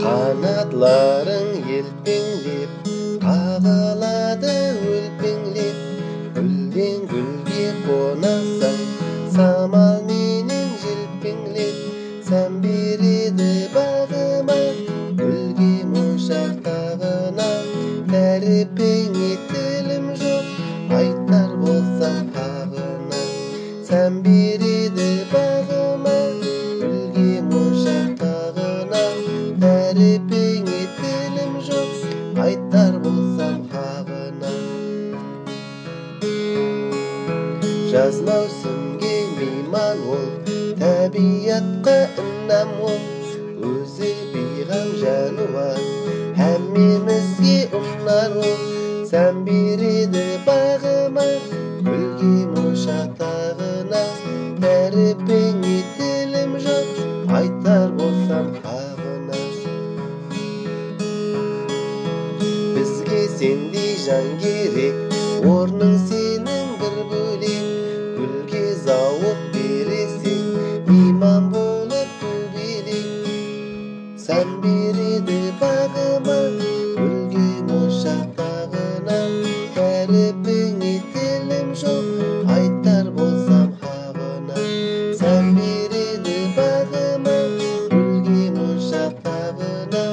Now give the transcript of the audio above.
Kanatların yelpinlep, kağılады өлпеңлеп. Гүлден гүлге қонасың, самал менен желпеңлеп. Сән береді бағыма, гүлге моншақ тағына. Тәріпіңе тілім жоқ, айтар болсам қағына. Сән береді бағыма, гүлге моншақ тағына. Тәріпіңе тілім жоқ, айтар болсам қағына. Жаз маусымге мейман ол, табиатқа інам ол. Өзі бейғам жануар, әмемізге ұнар ол. Сән береді бағыма, гүлге моншақ тағына. Тәріпіңе тілім жоқ, айтар болсам қағына. Бізге сендей жан керек, орның сенің бір бөлек. Гүлге зауық бересің, мейман болып көбелек. Сән береді бағыма, гүлге моншақ тағына. Тәріпіңе тілім жоқ, айтар болсам қағына. Сән береді бағыма, гүлге моншақ тағына.